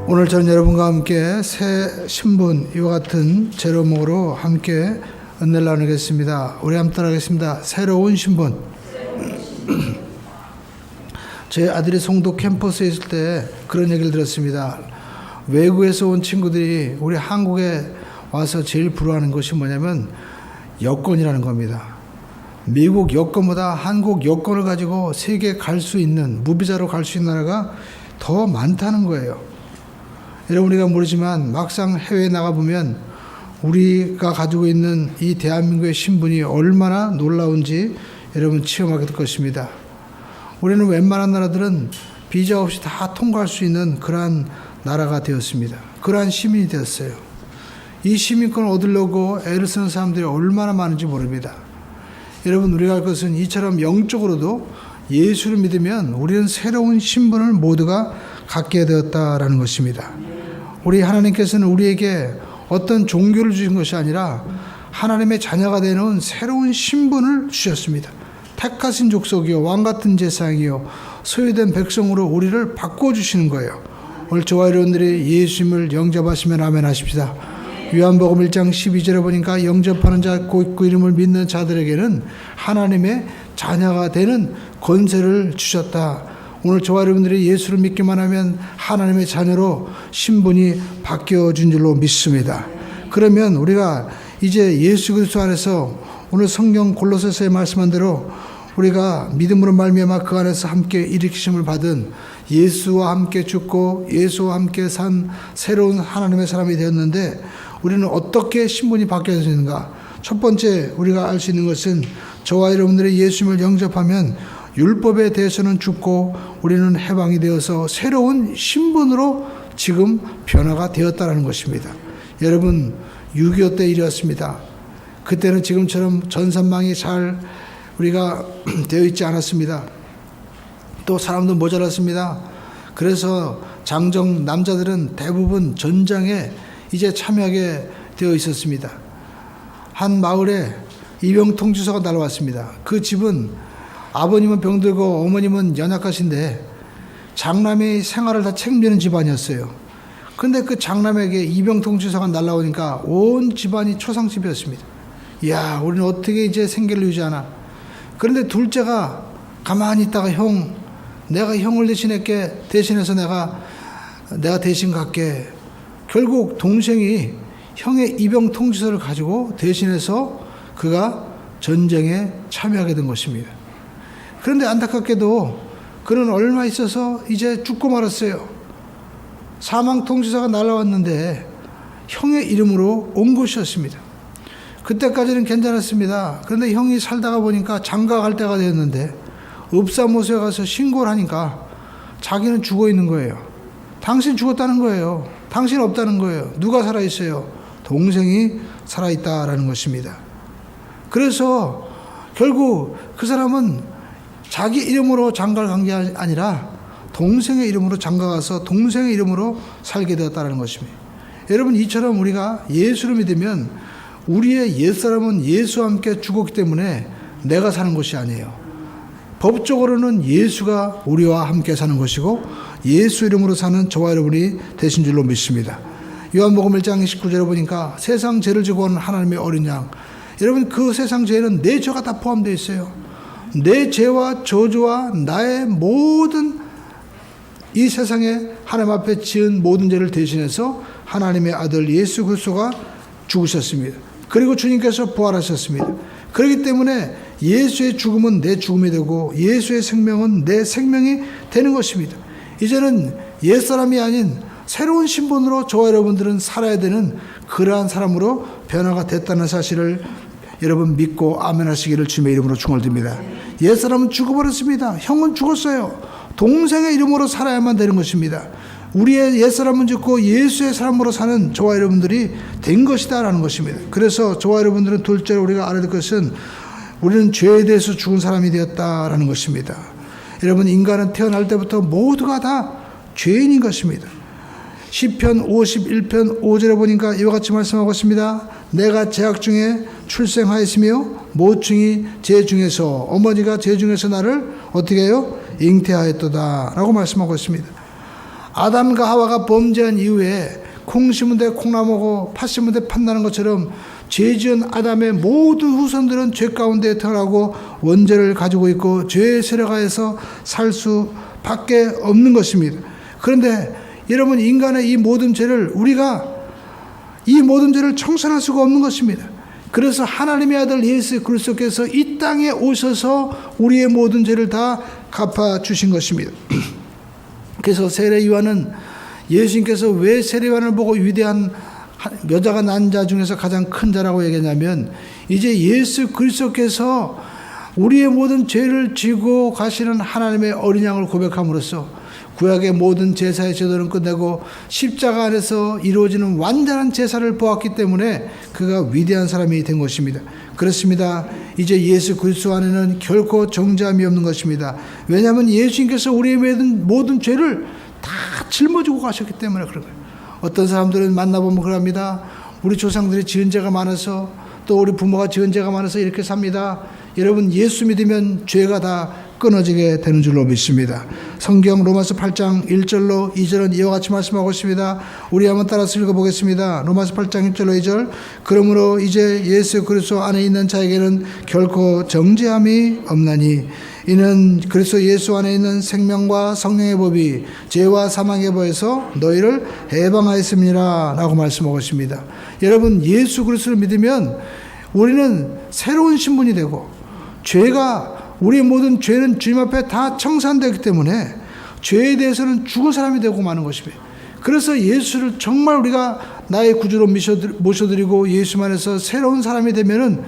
오늘 저는 여러분과 함께 새 신분 이와 같은 제목으로 함께 은혜를 나누겠습니다. 우리 함께 따라하겠습니다. 새로운 신분. 제 아들이 송도 캠퍼스에 있을 때 그런 얘기를 들었습니다. 외국에서 온 친구들이 우리 한국에 와서 제일 부러워하는 것이 뭐냐면 여권이라는 겁니다. 미국 여권보다 한국 여권을 가지고 세계에 갈 수 있는, 무비자로 갈 수 있는 나라가 더 많다는 거예요. 여러분, 우리가 모르지만 막상 해외에 나가보면 우리가 가지고 있는 이 대한민국의 신분이 얼마나 놀라운지 여러분 체험하게 될 것입니다. 우리는 웬만한 나라들은 비자 없이 다 통과할 수 있는 그러한 나라가 되었습니다. 그러한 시민이 되었어요. 이 시민권을 얻으려고 애를 쓰는 사람들이 얼마나 많은지 모릅니다. 여러분, 우리가 할 것은 이처럼 영적으로도 예수를 믿으면 우리는 새로운 신분을 모두가 갖게 되었다라는 것입니다. 우리 하나님께서는 우리에게 어떤 종교를 주신 것이 아니라 하나님의 자녀가 되는 새로운 신분을 주셨습니다. 택하신 족속이요 왕같은 제사장이요 소유된 백성으로 우리를 바꿔주시는 거예요. 오늘 저와 여러분들이 예수님을 영접하시면 아멘 하십시다. 요한복음 1장 12절에 보니까 영접하는 자 곧 그 이름을 믿는 자들에게는 하나님의 자녀가 되는 권세를 주셨다. 오늘 저와 여러분들이 예수를 믿기만 하면 하나님의 자녀로 신분이 바뀌어진 줄로 믿습니다. 그러면 우리가 이제 예수 그리스도 안에서 오늘 성경 골로새서에 말씀한 대로 우리가 믿음으로 말미암아 그 안에서 함께 일으키심을 받은 예수와 함께 죽고 예수와 함께 산 새로운 하나님의 사람이 되었는데 우리는 어떻게 신분이 바뀌어지는가? 첫 번째 우리가 알 수 있는 것은 저와 여러분들이 예수님을 영접하면 율법에 대해서는 죽고 우리는 해방이 되어서 새로운 신분으로 지금 변화가 되었다는 것입니다. 여러분, 6.25 때 일이었습니다. 그때는 지금처럼 전산망이 잘 우리가 되어 있지 않았습니다. 또 사람도 모자랐습니다. 그래서 장정 남자들은 대부분 전장에 이제 참여하게 되어 있었습니다. 한 마을에 이병통지서가 날아왔습니다. 그 집은 아버님은 병들고 어머님은 연약하신데 장남이 생활을 다 책임지는 집안이었어요. 그런데 그 장남에게 이병통지서가 날아오니까 온 집안이 초상집이었습니다. 이야, 우리는 어떻게 이제 생계를 유지하나. 그런데 둘째가 가만히 있다가 내가 형을 대신해서 내가 대신 갈게. 결국 동생이 형의 입영 통지서를 가지고 대신해서 그가 전쟁에 참여하게 된 것입니다. 그런데 안타깝게도 그는 얼마 있어서 이제 죽고 말았어요. 사망 통지서가 날아왔는데 형의 이름으로 온 것이었습니다. 그때까지는 괜찮았습니다. 그런데 형이 살다가 보니까 장가 갈 때가 되었는데 읍사무소에 가서 신고를 하니까 자기는 죽어 있는 거예요. 당신 죽었다는 거예요. 당신 없다는 거예요. 누가 살아있어요? 동생이 살아있다라는 것입니다. 그래서 결국 그 사람은 자기 이름으로 장가를 간 게 아니라 동생의 이름으로 장가 가서 동생의 이름으로 살게 되었다는 것입니다. 여러분, 이처럼 우리가 예수를 믿으면 우리의 옛사람은 예수와 함께 죽었기 때문에 내가 사는 것이 아니에요. 법적으로는 예수가 우리와 함께 사는 것이고 예수 이름으로 사는 저와 여러분이 되신 줄로 믿습니다. 요한복음 1장 19절에 보니까 세상 죄를 지고 온 하나님의 어린 양. 여러분, 그 세상 죄는 내 죄가 다 포함되어 있어요. 내 죄와 저주와 나의 모든 이 세상에 하나님 앞에 지은 모든 죄를 대신해서 하나님의 아들 예수 그리스도가 죽으셨습니다. 그리고 주님께서 부활하셨습니다. 그렇기 때문에 예수의 죽음은 내 죽음이 되고 예수의 생명은 내 생명이 되는 것입니다. 이제는 옛사람이 아닌 새로운 신분으로 저와 여러분들은 살아야 되는 그러한 사람으로 변화가 됐다는 사실을 여러분 믿고 아멘 하시기를 주님의 이름으로 축원드립니다. 옛사람은 죽어버렸습니다. 형은 죽었어요. 동생의 이름으로 살아야만 되는 것입니다. 우리의 옛사람은 죽고 예수의 사람으로 사는 저와 여러분들이 된 것이다 라는 것입니다. 그래서 저와 여러분들은 둘째로 우리가 알아야 될 것은 우리는 죄에 대해서 죽은 사람이 되었다라는 것입니다. 여러분, 인간은 태어날 때부터 모두가 다 죄인인 것입니다. 시편 51편 5절에 보니까 이와 같이 말씀하고 있습니다. 내가 제약 중에 출생하였으며 모충이 제 중에서 어머니가 제 중에서 나를 어떻게 해요? 잉태하였도다 라고 말씀하고 있습니다. 아담과 하와가 범죄한 이후에 콩 심은 데 콩나무고 팥 심은 데 팥나는 것처럼 죄 지은 아담의 모든 후손들은 죄 가운데 태어나고 원죄를 가지고 있고 죄의 세력하에서 살 수밖에 없는 것입니다. 그런데 여러분, 인간의 이 모든 죄를 우리가 이 모든 죄를 청산할 수가 없는 것입니다. 그래서 하나님의 아들 예수 그리스도께서 이 땅에 오셔서 우리의 모든 죄를 다 갚아주신 것입니다. 그래서 세례요한은 예수님께서 왜 세례요한을 보고 위대한 여자가 낳은 자 중에서 가장 큰 자라고 얘기했냐면, 이제 예수 그리스도께서 우리의 모든 죄를 지고 가시는 하나님의 어린 양을 고백함으로써 구약의 모든 제사의 제도는 끝내고 십자가 안에서 이루어지는 완전한 제사를 보았기 때문에 그가 위대한 사람이 된 것입니다. 그렇습니다. 이제 예수 그리스도 안에는 결코 정죄함이 없는 것입니다. 왜냐하면 예수님께서 우리의 모든 죄를 다 짊어지고 가셨기 때문에 그런 거예요. 어떤 사람들은 만나보면 그럽니다. 우리 조상들이 지은 죄가 많아서, 또 우리 부모가 지은 죄가 많아서 이렇게 삽니다. 여러분, 예수 믿으면 죄가 다 끊어지게 되는 줄로 믿습니다. 성경 로마서 8장 1절로 2절은 이와 같이 말씀하고 있습니다. 우리 한번 따라서 읽어보겠습니다. 로마서 8장 1절로 2절. 그러므로 이제 예수 그리스도 안에 있는 자에게는 결코 정죄함이 없나니 이는 그리스도 예수 안에 있는 생명과 성령의 법이 죄와 사망의 법에서 너희를 해방하였습니다 라고 말씀하고 있습니다. 여러분, 예수 그리스도를 믿으면 우리는 새로운 신분이 되고, 우리의 모든 죄는 주님 앞에 다 청산되기 때문에 죄에 대해서는 죽은 사람이 되고 마는 것입니다. 그래서 예수를 정말 우리가 나의 구주로 모셔드리고 예수만에서 새로운 사람이 되면은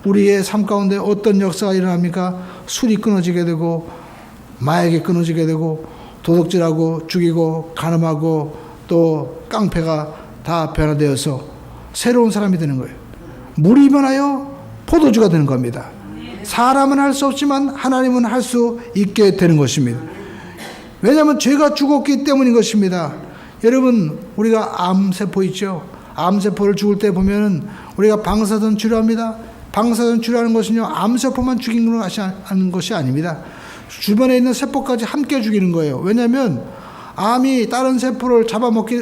우리의 삶 가운데 어떤 역사가 일어납니까? 술이 끊어지게 되고, 마약이 끊어지게 되고, 도둑질하고 죽이고 간음하고 또 깡패가 다 변화되어서 새로운 사람이 되는 거예요. 물이 변하여 포도주가 되는 겁니다. 사람은 할 수 없지만 하나님은 할 수 있게 되는 것입니다. 왜냐하면 죄가 죽었기 때문인 것입니다. 여러분, 우리가 암세포 있죠? 암세포를 죽을 때 보면은 우리가 방사선 치료합니다. 방사선 치료하는 것은요, 암세포만 죽이는 것이 아닙니다. 주변에 있는 세포까지 함께 죽이는 거예요. 왜냐하면 암이 다른 세포를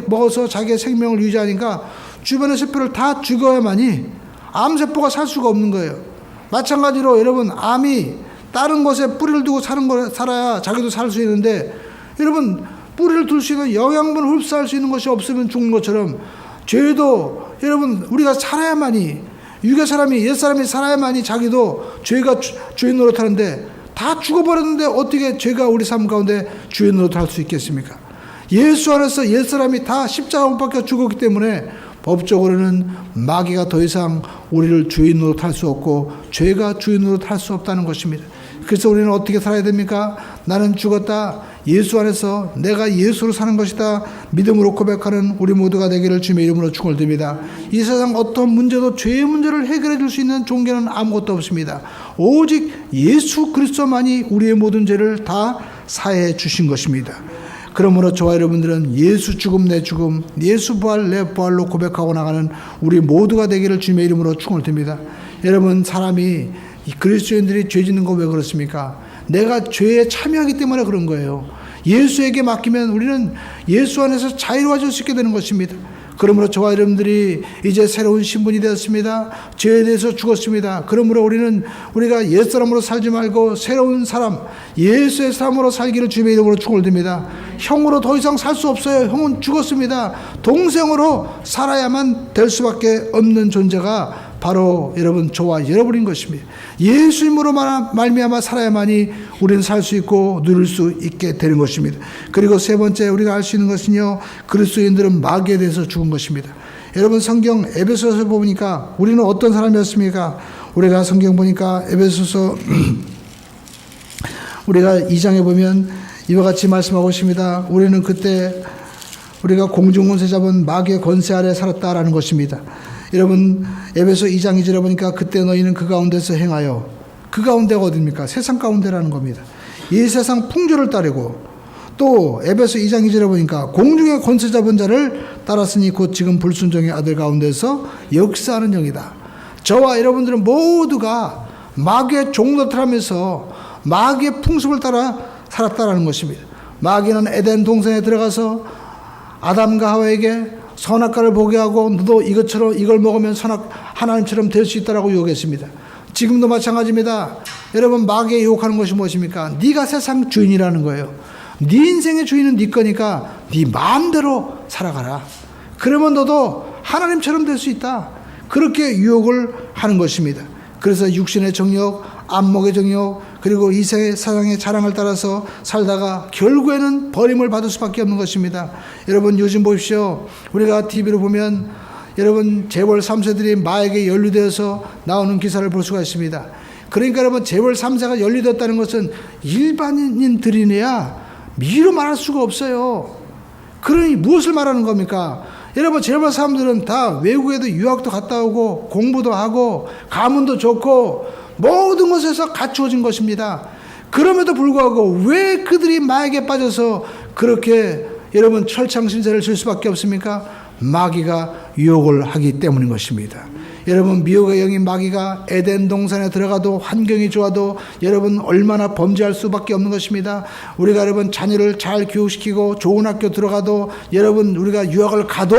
먹어서 자기의 생명을 유지하니까 주변의 세포를 다 죽여야만이 암세포가 살 수가 없는 거예요. 마찬가지로 여러분, 암이 다른 곳에 뿌리를 두고 살아야 자기도 살 수 있는데, 여러분, 뿌리를 둘 수 있는 영양분을 흡수할 수 있는 것이 없으면 죽는 것처럼 죄도 여러분, 우리가 살아야만이, 옛사람이 살아야만이 자기도 죄가 주인 노릇하는데, 다 죽어버렸는데 어떻게 죄가 우리 삶 가운데 주인 노릇할 수 있겠습니까? 예수 안에서 옛사람이 다 십자가 못 박혀 죽었기 때문에 법적으로는 마귀가 더 이상 우리를 주인 노릇할 수 없고 죄가 주인 노릇할 수 없다는 것입니다. 그래서 우리는 어떻게 살아야 됩니까? 나는 죽었다. 예수 안에서 내가 예수로 사는 것이다. 믿음으로 고백하는 우리 모두가 되기를 주님의 이름으로 축원드립니다. 이 세상 어떤 문제도 죄의 문제를 해결해 줄 수 있는 종교는 아무것도 없습니다. 오직 예수 그리스도만이 우리의 모든 죄를 다 사해 주신 것입니다. 그러므로 저와 여러분들은 예수 죽음 내 죽음, 예수 부활 내 부활로 고백하고 나가는 우리 모두가 되기를 주님의 이름으로 축원을 드립니다. 여러분, 사람이 그리스도인들이 죄 짓는 거 왜 그렇습니까? 내가 죄에 참여하기 때문에 그런 거예요. 예수에게 맡기면 우리는 예수 안에서 자유로워질 수 있게 되는 것입니다. 그러므로 저와 여러분들이 이제 새로운 신분이 되었습니다. 죄에 대해서 죽었습니다. 그러므로 우리가 옛사람으로 살지 말고 새로운 사람, 예수의 사람으로 살기를 주님의 이름으로 축원을 드립니다. 형으로 더 이상 살 수 없어요. 형은 죽었습니다. 동생으로 살아야만 될 수밖에 없는 존재가 바로 여러분, 저와 여러분인 것입니다. 예수님으로 말미암아 살아야만이 우리는 살 수 있고 누릴 수 있게 되는 것입니다. 그리고 세 번째 우리가 알 수 있는 것은요, 그리스도인들은 마귀에 대해서 죽은 것입니다. 여러분, 성경 에베소서 보니까 우리는 어떤 사람이었습니까? 우리가 성경 보니까 에베소서 우리가 2장에 보면 이와 같이 말씀하고 있습니다. 우리는 그때 우리가 공중권세 잡은 마귀의 권세 아래 살았다라는 것입니다. 여러분, 에베소 2장 2절에 보니까 그때 너희는 그 가운데서 행하여, 그 가운데가 어디입니까? 세상 가운데라는 겁니다. 이 세상 풍조를 따르고, 또 에베소 2장 2절에 보니까 공중의 권세 잡은 자를 따랐으니 곧 지금 불순종의 아들 가운데서 역사하는 영이다. 저와 여러분들은 모두가 마귀의 종노릇하면서 마귀의 풍습을 따라 살았다라는 것입니다. 마귀는 에덴 동산에 들어가서 아담과 하와에게 선악과를 보게 하고 너도 이걸 먹으면 하나님처럼 될 수 있다라고 유혹했습니다. 지금도 마찬가지입니다. 여러분, 마귀에 유혹하는 것이 무엇입니까? 네가 세상 주인이라는 거예요. 네 인생의 주인은 네 거니까 네 마음대로 살아가라. 그러면 너도 하나님처럼 될 수 있다. 그렇게 유혹을 하는 것입니다. 그래서 육신의 정욕, 안목의 정욕, 그리고 이 세상의 자랑을 따라서 살다가 결국에는 버림을 받을 수밖에 없는 것입니다. 여러분, 요즘 보십시오. 우리가 TV로 보면 여러분 재벌 3세들이 마에게 연루되어서 나오는 기사를 볼 수가 있습니다. 그러니까 여러분, 재벌 3세가 연루되었다는 것은 일반인들이내야 미로 말할 수가 없어요. 그러니 무엇을 말하는 겁니까? 여러분, 재벌 사람들은 다 외국에도 유학도 갔다 오고 공부도 하고 가문도 좋고 모든 것에서 갖추어진 것입니다. 그럼에도 불구하고 왜 그들이 마에게 빠져서 그렇게 여러분 철창신세를 질 수밖에 없습니까? 마귀가 유혹을 하기 때문인 것입니다. 여러분, 미혹의 영인 마귀가 에덴 동산에 들어가도 환경이 좋아도 여러분 얼마나 범죄할 수밖에 없는 것입니다. 우리가 여러분 자녀를 잘 교육시키고 좋은 학교 들어가도 여러분 우리가 유학을 가도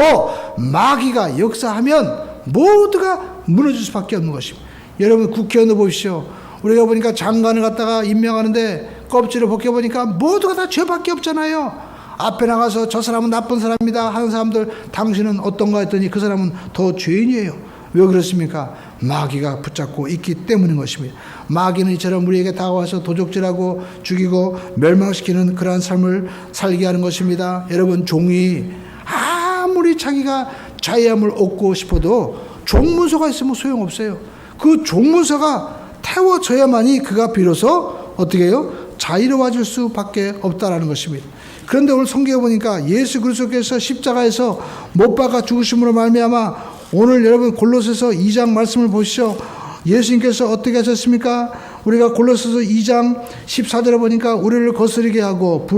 마귀가 역사하면 모두가 무너질 수밖에 없는 것입니다. 여러분, 국회의원도 보십시오. 우리가 보니까 장관을 갖다가 임명하는데 껍질을 벗겨보니까 모두가 다 죄밖에 없잖아요. 앞에 나가서 저 사람은 나쁜 사람이다 하는 사람들, 당신은 어떤가 했더니 그 사람은 더 죄인이에요. 왜 그렇습니까? 마귀가 붙잡고 있기 때문인 것입니다. 마귀는 이처럼 우리에게 다가와서 도적질하고 죽이고 멸망시키는 그러한 삶을 살게 하는 것입니다. 여러분, 종이 아무리 자기가 자유함을 얻고 싶어도 종문서가 있으면 소용없어요. 그 종문서가 태워져야만이 그가 비로소 어떻게 해요? 자유로워질 수밖에 없다라는 것입니다. 그런데 오늘 성경에 보니까 예수 그리스도께서 십자가에서 못 박아 죽으심으로 말미암아 오늘 여러분 골로새서 2장 말씀을 보시죠. 예수님께서 어떻게 하셨습니까? 우리가 골로새서 2장 14절에 보니까 우리를 거스르게 하고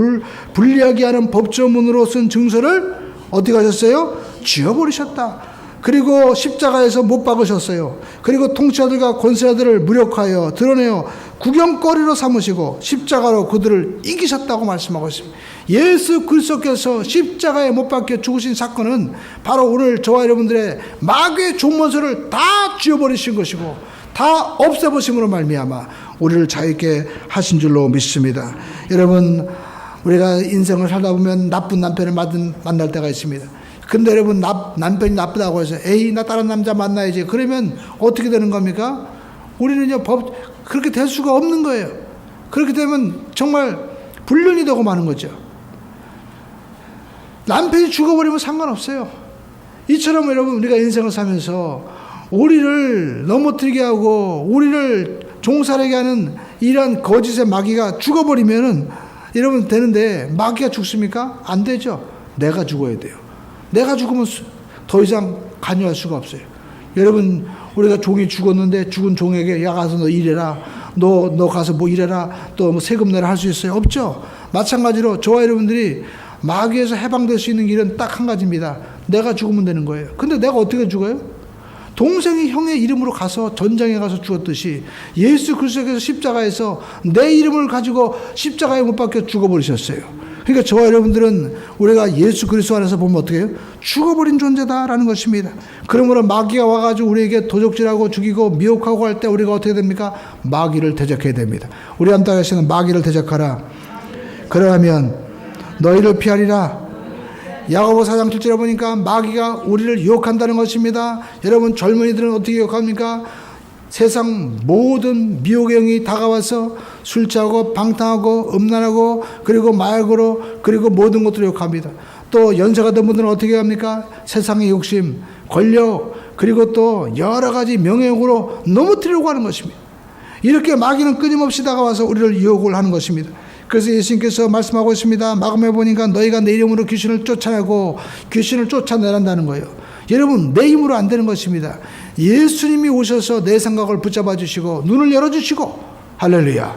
불리하게 하는 법조문으로 쓴 증서를 어떻게 하셨어요? 지워버리셨다. 그리고 십자가에서 못 박으셨어요. 그리고 통치자들과 권세자들을 무력하여 드러내어 구경거리로 삼으시고 십자가로 그들을 이기셨다고 말씀하고 있습니다. 예수 그리스도께서 십자가에 못 박혀 죽으신 사건은 바로 오늘 저와 여러분들의 마귀의 종문서를 다 지워버리신 것이고 다 없애버심으로 말미암아 우리를 자유롭게 하신 줄로 믿습니다. 여러분, 우리가 인생을 살다 보면 나쁜 남편을 만날 때가 있습니다. 근데 여러분, 남편이 나쁘다고 해서 에이 나 다른 남자 만나야지 그러면 어떻게 되는 겁니까? 우리는요 그렇게 될 수가 없는 거예요. 그렇게 되면 정말 불륜이 되고 마는 거죠. 남편이 죽어버리면 상관없어요. 이처럼 여러분, 우리가 인생을 살면서 우리를 넘어뜨리게 하고 우리를 종살하게 하는 이러한 거짓의 마귀가 죽어버리면은 여러분 되는데, 마귀가 죽습니까? 안 되죠. 내가 죽어야 돼요. 내가 죽으면 더 이상 관여할 수가 없어요. 여러분, 우리가 종이 죽었는데 죽은 종에게 야 가서 너 일해라, 너 가서 뭐 일해라, 또 뭐 세금 내라 할 수 있어요? 없죠. 마찬가지로 저와 여러분들이 마귀에서 해방될 수 있는 길은 딱 한 가지입니다. 내가 죽으면 되는 거예요. 근데 내가 어떻게 죽어요? 동생이 형의 이름으로 가서 전장에 가서 죽었듯이 예수 그리스도께서 십자가에서 내 이름을 가지고 십자가에 못 박혀 죽어버리셨어요. 그러니까 저와 여러분들은 우리가 예수 그리스도 안에서 보면 어떻게 해요? 죽어버린 존재다라는 것입니다. 그러므로 마귀가 와가지고 우리에게 도적질하고 죽이고 미혹하고 할 때 우리가 어떻게 됩니까? 마귀를 대적해야 됩니다. 우리 안타까시는 마귀를 대적하라. 그러하면 너희를 피하리라. 야고보 4장 7절에 보니까 마귀가 우리를 유혹한다는 것입니다. 여러분, 젊은이들은 어떻게 유혹합니까? 세상 모든 미혹의 영이 다가와서 술 취하고 방탕하고 음란하고 그리고 마약으로 그리고 모든 것들을 유혹합니다. 또 연세가 된 분들은 어떻게 합니까? 세상의 욕심, 권력, 그리고 또 여러 가지 명예욕으로 넘어뜨리려고 하는 것입니다. 이렇게 마귀는 끊임없이 다가와서 우리를 유혹을 하는 것입니다. 그래서 예수님께서 말씀하고 있습니다. 마감해 보니까 너희가 내 이름으로 귀신을 쫓아내고 귀신을 쫓아내란다는 거예요. 여러분, 내 힘으로 안 되는 것입니다. 예수님이 오셔서 내 생각을 붙잡아 주시고 눈을 열어주시고, 할렐루야.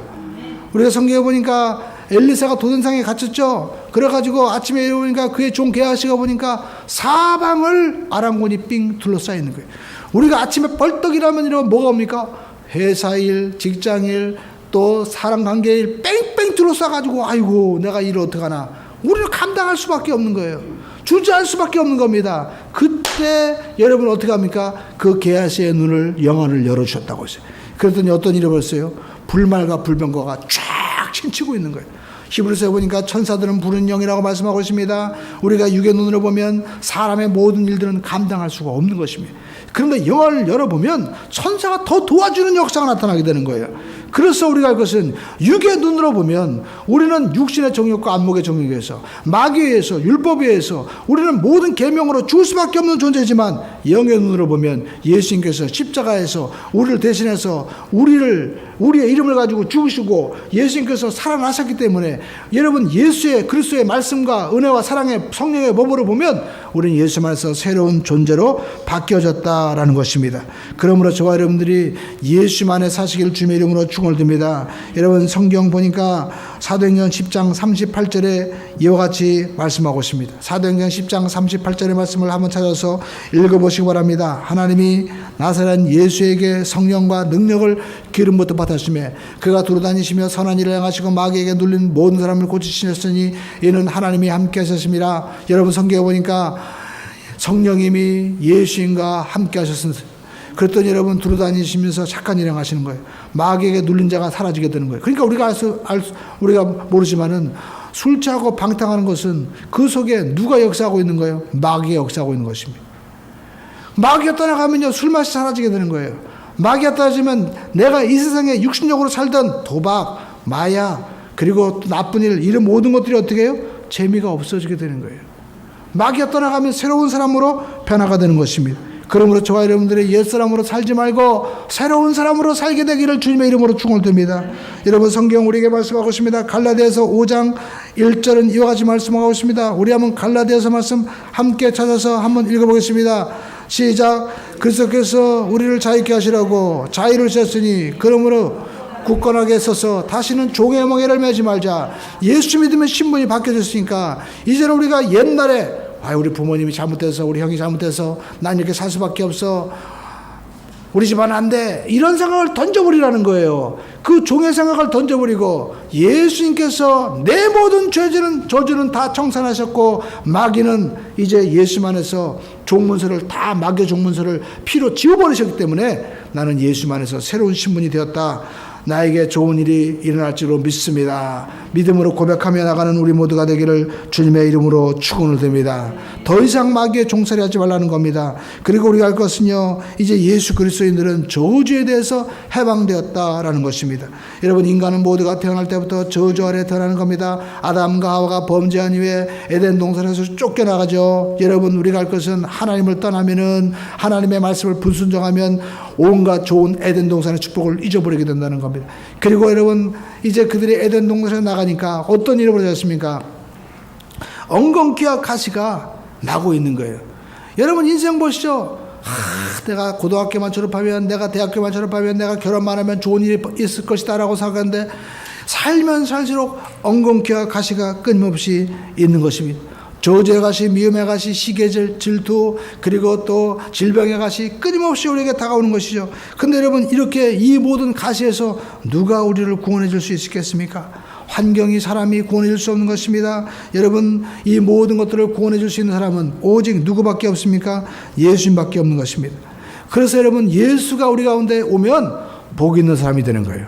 우리가 성경에 보니까 엘리사가 도전상에 갇혔죠. 그래가지고 아침에 일어나니까 그의 종 게하시가 보니까 사방을 아랑곳이 삥 둘러싸여 있는 거예요. 우리가 아침에 벌떡 일하면 이러면 뭐가 옵니까? 회사일, 직장일, 또 사람관계에 뺑뺑 둘러싸가지고 아이고 내가 이를 어떡하나 우리를 감당할 수밖에 없는 거예요. 주저할 수밖에 없는 겁니다. 그때 여러분 어떻게 합니까? 그 게하시의 눈을 영안을 열어주셨다고 했어요. 그랬더니 어떤 일이 벌써요? 불말과 불병거가 쫙 침치고 있는 거예요. 히브리서에 보니까 천사들은 부른 영이라고 말씀하고 있습니다. 우리가 육의 눈으로 보면 사람의 모든 일들은 감당할 수가 없는 것입니다. 그런데 영을 열어보면 천사가 더 도와주는 역사가 나타나게 되는 거예요. 그래서 우리가 할 것은 육의 눈으로 보면 우리는 육신의 정욕과 안목의 정욕에 의해서 마귀에 의해서 율법에 의해서 우리는 모든 계명으로 죽을 수밖에 없는 존재지만 영의 눈으로 보면 예수님께서 십자가에서 우리를 대신해서 우리의 이름을 가지고 죽으시고 예수님께서 살아나셨기 때문에 여러분 예수의 그리스도의 말씀과 은혜와 사랑의 성령의 법으로 보면 우리는 예수 안에서 새로운 존재로 바뀌어졌다라는 것입니다. 그러므로 저와 여러분들이 예수 안에 사시기를 주님의 이름으로 축원을 드립니다. 여러분 성경 보니까 사도행전 10장 38절에 이와 같이 말씀하고 있습니다. 사도행전 10장 38절의 말씀을 한번 찾아서 읽어보시기 바랍니다. 하나님이 나사렛 예수에게 성령과 능력을 기름부터 받았으며 그가 두루다니시며 선한 일을 행하시고 마귀에게 눌린 모든 사람을 고치시셨으니 이는 하나님이 함께 하셨습니다. 여러분 성경에 보니까 성령님이 예수님과 함께 하셨습니다. 그랬더니 여러분 두루다니시면서 착한 일 행하시는 거예요. 마귀에게 눌린 자가 사라지게 되는 거예요. 그러니까 우리가 모르지만은 술 취하고 방탕하는 것은 그 속에 누가 역사하고 있는 거예요? 마귀가 역사하고 있는 것입니다. 마귀가 떠나가면요 술 맛이 사라지게 되는 거예요. 마귀가 떠나지면 내가 이 세상에 육신적으로 살던 도박, 마약 그리고 또 나쁜 일 이런 모든 것들이 어떻게 해요? 재미가 없어지게 되는 거예요. 마귀가 떠나가면 새로운 사람으로 변화가 되는 것입니다. 그러므로 저와 여러분들의 옛사람으로 살지 말고 새로운 사람으로 살게 되기를 주님의 이름으로 축원을 드립니다. 여러분 성경 우리에게 말씀하고 있습니다. 갈라디아서 5장 1절은 이와 같이 말씀하고 있습니다. 우리 한번 갈라디아서 말씀 함께 찾아서 한번 읽어보겠습니다. 시작. 그리스도께서 우리를 자유케 하시라고 자유를 주셨으니 그러므로 굳건하게 서서 다시는 종의 멍에를 매지 말자. 예수 믿으면 신분이 바뀌어졌으니까 이제는 우리가 옛날에 우리 부모님이 잘못해서 우리 형이 잘못해서 난 이렇게 살 수밖에 없어 우리 집안 안 돼 이런 생각을 던져버리라는 거예요. 그 종의 생각을 던져버리고 예수님께서 내 모든 저주는 다 청산하셨고 마귀는 이제 예수 안에서 종문서를 다 마귀 종문서를 피로 지워버리셨기 때문에 나는 예수 안에서 새로운 신분이 되었다. 나에게 좋은 일이 일어날 줄로 믿습니다. 믿음으로 고백하며 나가는 우리 모두가 되기를 주님의 이름으로 축원을 드립니다. 더 이상 마귀의 종살이 하지 말라는 겁니다. 그리고 우리가 할 것은요 이제 예수 그리스도인들은 저주에 대해서 해방되었다라는 것입니다. 여러분 인간은 모두가 태어날 때부터 저주 아래 태어나는 겁니다. 아담과 하와가 범죄한 이후에 에덴 동산에서 쫓겨나가죠. 여러분 우리가 할 것은 하나님을 떠나면은 하나님의 말씀을 불순종하면 온갖 좋은 에덴 동산의 축복을 잊어버리게 된다는 겁니다. 그리고 여러분 이제 그들이 에덴 동산에 나가니까 어떤 일이 벌어졌습니까? 엉겅퀴와 가시가 나고 있는 거예요. 여러분 인생 보시죠. 내가 고등학교만 졸업하면 내가 대학교만 졸업하면 내가 결혼만 하면 좋은 일이 있을 것이다 라고 생각하는데 살면 살수록 엉겅퀴와 가시가 끊임없이 있는 것입니다. 저주의 가시, 미움의 가시, 시기의 질투 그리고 또 질병의 가시 끊임없이 우리에게 다가오는 것이죠. 그런데 여러분 이렇게 이 모든 가시에서 누가 우리를 구원해 줄 수 있겠습니까? 환경이 사람이 구원해 줄 수 없는 것입니다. 여러분 이 모든 것들을 구원해 줄 수 있는 사람은 오직 누구밖에 없습니까? 예수님밖에 없는 것입니다. 그래서 여러분 예수가 우리 가운데 오면 복 있는 사람이 되는 거예요.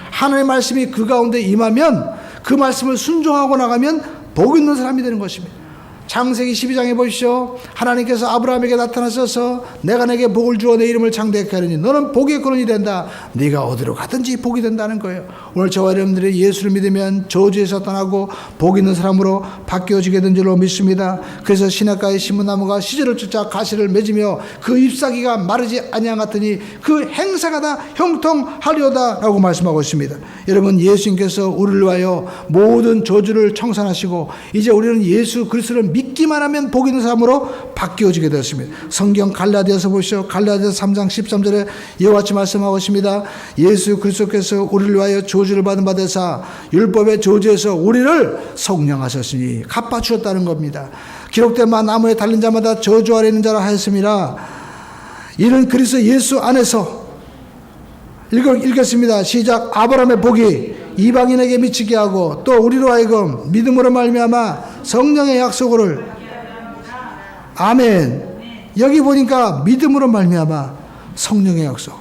하나님의 말씀이 그 가운데 임하면 그 말씀을 순종하고 나가면 복 있는 사람이 되는 것입니다. 창세기 12장에 보십시오. 하나님께서 아브라함에게 나타나셔서 내가 내게 복을 주어 내 이름을 창대하게 하리니 너는 복의 근원이 된다. 네가 어디로 가든지 복이 된다는 거예요. 오늘 저와 여러분들이 예수를 믿으면 저주에서 떠나고 복 있는 사람으로 바뀌어지게 된 줄로 믿습니다. 그래서 시냇가의 시문나무가 시절을 쫓아 가시를 맺으며 그 잎사귀가 마르지 아니한 같으니 그 행사가 다 형통하리로다 라고 말씀하고 있습니다. 여러분 예수님께서 우리를 위하여 모든 저주를 청산하시고 이제 우리는 예수 그리스도를 믿기만 하면 복 있는 사람으로 바뀌어지게 되었습니다. 성경 갈라디아서 보시죠. 갈라디아서 3장 13절에 이와 같이 말씀하고 있습니다. 예수 그리스도께서 우리를 위하여 저주를 받은 바 되사 율법의 저주에서 우리를 속량하셨으니 갚아주셨다는 겁니다. 기록된 바 나무에 달린 자마다 저주 아래 있는 자라 하였습니다. 이는 그리스도 예수 안에서 읽겠습니다. 시작. 아브라함의 복이 이방인에게 미치게 하고 또 우리로 하여금 믿음으로 말미암아 성령의 약속을 아멘. 여기 보니까 믿음으로 말미암아 성령의 약속.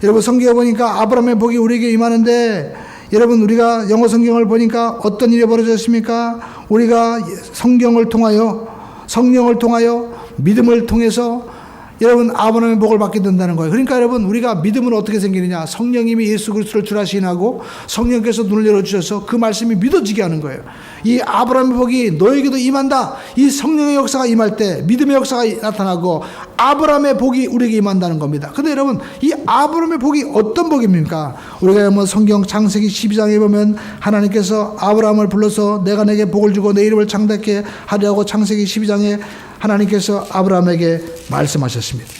여러분 성경에 보니까 아브라함의 복이 우리에게 임하는데 여러분 우리가 영어 성경을 보니까 어떤 일이 벌어졌습니까? 우리가 성경을 통하여 성령을 통하여 믿음을 통해서 여러분 아브라함의 복을 받게 된다는 거예요. 그러니까 여러분 우리가 믿음은 어떻게 생기느냐? 성령님이 예수 그리스도를 주라 시인하고 성령께서 눈을 열어주셔서 그 말씀이 믿어지게 하는 거예요. 이 아브라함의 복이 너에게도 임한다. 이 성령의 역사가 임할 때 믿음의 역사가 나타나고 아브라함의 복이 우리에게 임한다는 겁니다. 근데 여러분 이 아브라함의 복이 어떤 복입니까? 우리가 뭐 성경 창세기 12장에 보면 하나님께서 아브라함을 불러서 내가 내게 복을 주고 내 이름을 창대케 하려고 창세기 12장에 하나님께서 아브라함에게 말씀하셨습니다.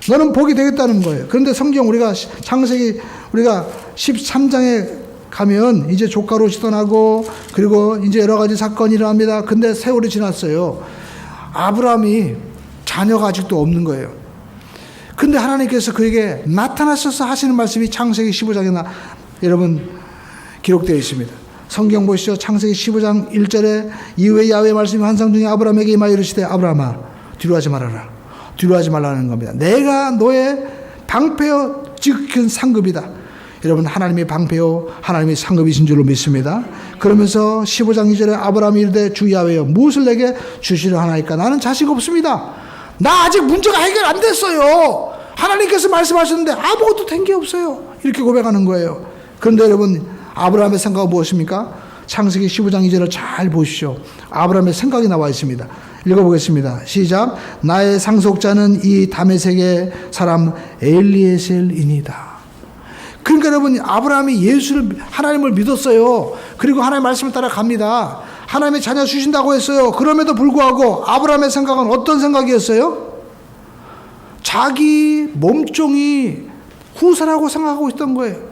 너는 복이 되겠다는 거예요. 그런데 성경 우리가 창세기 우리가 13장에 가면 이제 조카롯이 떠나고 그리고 이제 여러 가지 사건이 일어납니다. 근데 세월이 지났어요. 아브라함이 자녀가 아직도 없는 거예요. 근데 하나님께서 그에게 나타나셔서 하시는 말씀이 창세기 15장에 여러분 기록되어 있습니다. 성경 보시죠. 창세기 15장 1절에 이후에 야훼의 말씀이 환상 중에 아브라함에게 임하여 이르시되 아브라함아 뒤로 하지 말아라. 뒤로 하지 말라는 겁니다. 내가 너의 방패요 즉 큰 상급이다. 여러분 하나님의 방패요 하나님의 상급이신 줄로 믿습니다. 그러면서 15장 2절에 아브라함이 이르되 주 야훼여 무엇을 내게 주시려 하나이까? 나는 자식 없습니다. 나 아직 문제가 해결 안 됐어요. 하나님께서 말씀하셨는데 아무것도 된 게 없어요. 이렇게 고백하는 거예요. 그런데 여러분 아브라함의 생각은 무엇입니까? 창세기 15장 2절을 잘 보십시오. 아브라함의 생각이 나와 있습니다. 읽어보겠습니다. 시작. 나의 상속자는 이 다메섹의 사람 엘리에셀이니다. 그러니까 여러분 아브라함이 하나님을 믿었어요. 그리고 하나님의 말씀을 따라 갑니다. 하나님의 자녀 주신다고 했어요. 그럼에도 불구하고 아브라함의 생각은 어떤 생각이었어요? 자기 몸종이 후사라고 생각하고 있던 거예요.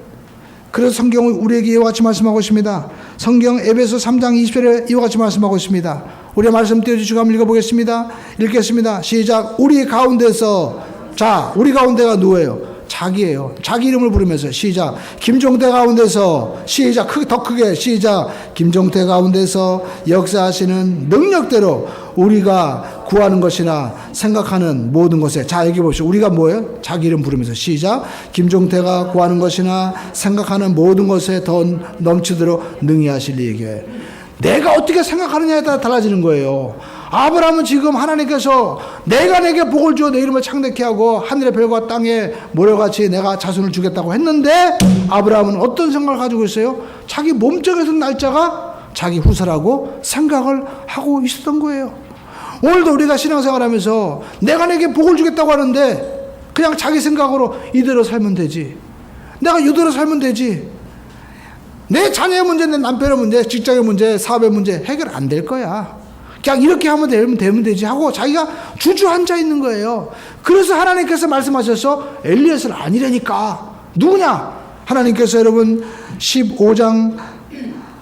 그래서 성경은 우리에게 이와 같이 말씀하고 있습니다. 성경 에베소 3장 20절에 이와 같이 말씀하고 있습니다. 우리의 말씀 띄워주시고 한번 읽어보겠습니다. 읽겠습니다. 시작. 우리 가운데서 자 우리 가운데가 누구예요? 자기예요. 자기 이름을 부르면서 시작. 김종태 가운데서 시작. 더 크게 시작. 김종태 가운데서 역사하시는 능력대로 우리가 구하는 것이나 생각하는 모든 것에 자 여기 보시죠. 우리가 뭐예요? 자기 이름 부르면서 시작. 김종태가 구하는 것이나 생각하는 모든 것에 더 넘치도록 능히 하실 이에게 내가 어떻게 생각하느냐에 따라 달라지는 거예요. 아브라함은 지금 하나님께서 내가 내게 복을 주어 내 이름을 창대케 하고 하늘의 별과 땅에 모래같이 내가 자손을 주겠다고 했는데 아브라함은 어떤 생각을 가지고 있어요? 자기 몸뚱에서 날짜가 자기 후사라고 생각을 하고 있었던 거예요. 오늘도 우리가 신앙생활하면서 내가 내게 복을 주겠다고 하는데 그냥 자기 생각으로 이대로 살면 되지. 내가 이대로 살면 되지. 내 자녀의 문제, 내 남편의 문제, 직장의 문제, 사업의 문제 해결 안 될 거야. 그냥 이렇게 하면 되면 되지 하고 자기가 주저앉아 있는 거예요. 그래서 하나님께서 말씀하셔서 엘리에셀 아니라니까. 누구냐? 하나님께서 여러분 15장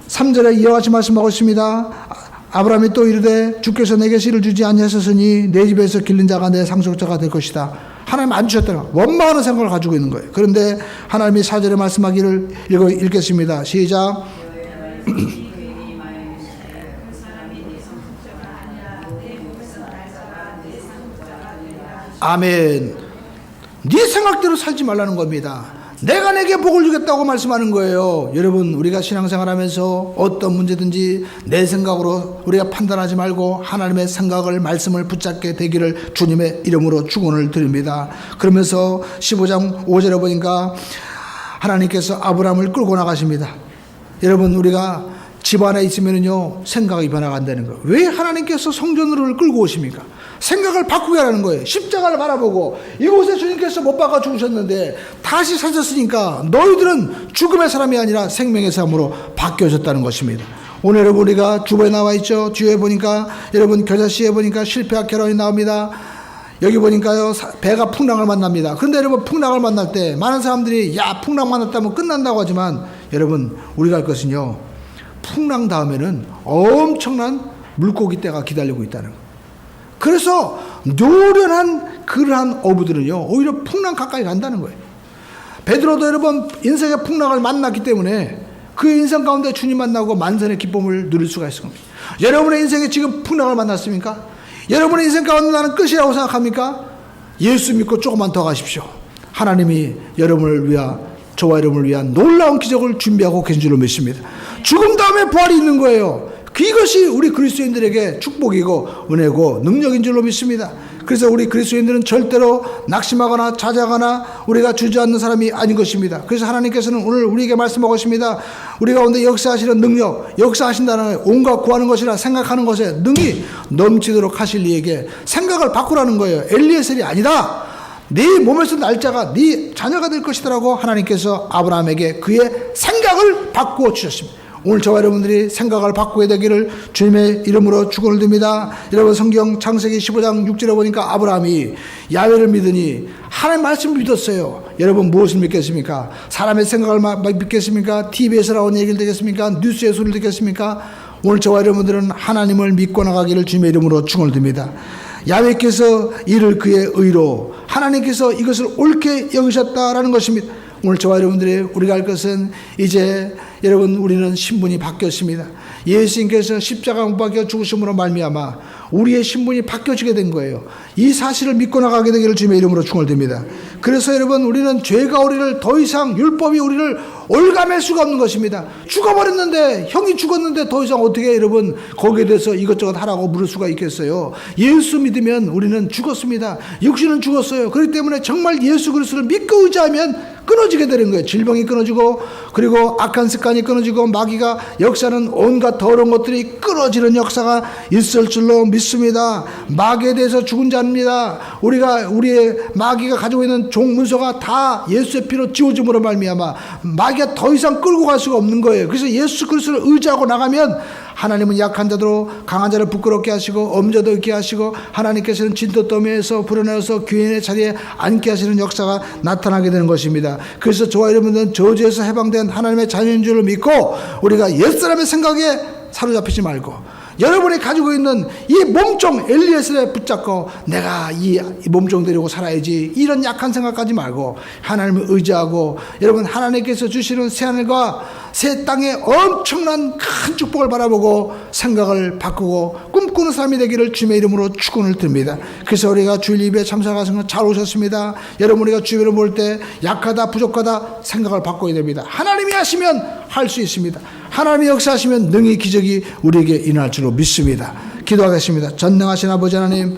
3절에 이와 같이 말씀하고 있습니다. 아브라함이 또 이르되 주께서 내게 씨를 주지 아니하셨으니 내 집에서 기른 자가 내 상속자가 될 것이다. 하나님 안 주셨다는 원망하는 생각을 가지고 있는 거예요. 그런데 하나님이 4절에 말씀하기를 읽겠습니다. 시작. 아멘. 네 생각대로 살지 말라는 겁니다. 내가 내게 복을 주겠다고 말씀하는 거예요. 여러분 우리가 신앙생활하면서 어떤 문제든지 내 생각으로 우리가 판단하지 말고 하나님의 생각을 말씀을 붙잡게 되기를 주님의 이름으로 축원을 드립니다. 그러면서 15장 5절에 보니까 하나님께서 아브라함을 끌고 나가십니다. 여러분 우리가 집 안에 있으면요 생각이 변화간다는 거예요. 왜 하나님께서 성전으로 끌고 오십니까? 생각을 바꾸게 하라는 거예요. 십자가를 바라보고 이곳에 주님께서 못 박아 죽으셨는데 다시 사셨으니까 너희들은 죽음의 사람이 아니라 생명의 사람으로 바뀌어졌다는 것입니다. 오늘 여러분 우리가 주보에 나와 있죠. 주에 보니까 여러분 겨자씨에 보니까 실패와 결혼이 나옵니다. 여기 보니까요 배가 풍랑을 만납니다. 그런데 여러분 풍랑을 만날 때 많은 사람들이 야 풍랑 만났다면 끝난다고 하지만 여러분 우리가 할 것은요 풍랑 다음에는 엄청난 물고기 떼가 기다리고 있다는 거예요. 그래서 노련한 그러한 어부들은요 오히려 풍랑 가까이 간다는 거예요. 베드로도 여러분 인생의 풍랑을 만났기 때문에 그 인생 가운데 주님 만나고 만선의 기쁨을 누릴 수가 있습니다. 여러분의 인생에 지금 풍랑을 만났습니까? 여러분의 인생 가운데 나는 끝이라고 생각합니까? 예수 믿고 조금만 더 가십시오. 하나님이 여러분을 위한, 저와 여러분을 위한 놀라운 기적을 준비하고 계신 줄로 믿습니다. 죽음 다음에 부활이 있는 거예요. 이것이 우리 그리스도인들에게 축복이고 은혜고 능력인 줄로 믿습니다. 그래서 우리 그리스도인들은 절대로 낙심하거나 자작하거나 우리가 주저앉는 사람이 아닌 것입니다. 그래서 하나님께서는 오늘 우리에게 말씀하고 있습니다. 우리 가운데 역사하시는 능력, 역사하신다는 온갖 구하는 것이나 생각하는 것에 능히 넘치도록 하실 이에게 생각을 바꾸라는 거예요. 엘리에셀이 아니다. 네 몸에서 날짜가 네 자녀가 될 것이더라고 하나님께서 아브라함에게 그의 생각을 바꾸어 주셨습니다. 오늘 저와 여러분들이 생각을 바꾸게 되기를 주님의 이름으로 축원을 드립니다. 여러분 성경 창세기 15장 6절에 보니까 아브라함이 야훼를 믿으니 하나님 말씀을 믿었어요. 여러분 무엇을 믿겠습니까? 사람의 생각을 믿겠습니까? TV에서 나온 얘기를 듣겠습니까? 뉴스의 소리를 듣겠습니까? 오늘 저와 여러분들은 하나님을 믿고 나가기를 주님의 이름으로 축원을 드립니다. 야훼께서 이를 그의 의로 하나님께서 이것을 옳게 여기셨다라는 것입니다. 오늘 저와 여러분들이 우리가 할 것은 이제 여러분 우리는 신분이 바뀌었습니다. 예수님께서 십자가 못 박혀 죽으심으로 말미암아 우리의 신분이 바뀌어지게 된 거예요. 이 사실을 믿고 나가게 되기를 주님의 이름으로 축원을 드립니다. 그래서 여러분 우리는 죄가 우리를 더 이상 율법이 우리를 올가맬 수가 없는 것입니다. 죽어버렸는데 형이 죽었는데 더 이상 어떻게 여러분 거기에 대해서 이것저것 하라고 물을 수가 있겠어요. 예수 믿으면 우리는 죽었습니다. 육신은 죽었어요. 그렇기 때문에 정말 예수 그리스도를 믿고 의지하면 끊어지게 되는 거예요. 질병이 끊어지고 그리고 악한 습관이 끊어지고 마귀가 역사는 온갖 더러운 것들이 끊어지는 역사가 있을 줄로 믿습니다. 마귀에 대해서 죽은 자입니다. 우리의 마귀가 가지고 있는 종문서가 다 예수의 피로 지워짐으로 말미암아 마귀가 더 이상 끌고 갈 수가 없는 거예요. 그래서 예수 그리스도를 의지하고 나가면 하나님은 약한 자도 강한 자를 부끄럽게 하시고 엄자도 있게 하시고 하나님께서는 진토더미에서 불어내어서 귀인의 자리에 앉게 하시는 역사가 나타나게 되는 것입니다. 그래서 저와 여러분들은 저주에서 해방된 하나님의 자녀인 줄을 믿고 우리가 옛사람의 생각에 사로잡히지 말고 여러분이 가지고 있는 이 몸종 엘리에셀에 붙잡고 내가 이 몸종 데리고 살아야지 이런 약한 생각하지 말고 하나님을 의지하고 여러분 하나님께서 주시는 새하늘과 새 땅의 엄청난 큰 축복을 바라보고 생각을 바꾸고 꿈꾸는 삶이 되기를 주님의 이름으로 축원을 드립니다. 그래서 우리가 주일 예배에 참석하신 건 잘 오셨습니다. 여러분 우리가 주변을 볼 때 약하다 부족하다 생각을 바꿔야 됩니다. 하나님이 하시면 할 수 있습니다. 하나님이 역사하시면 능히 기적이 우리에게 일어날 줄로 믿습니다. 기도하겠습니다. 전능하신 아버지 하나님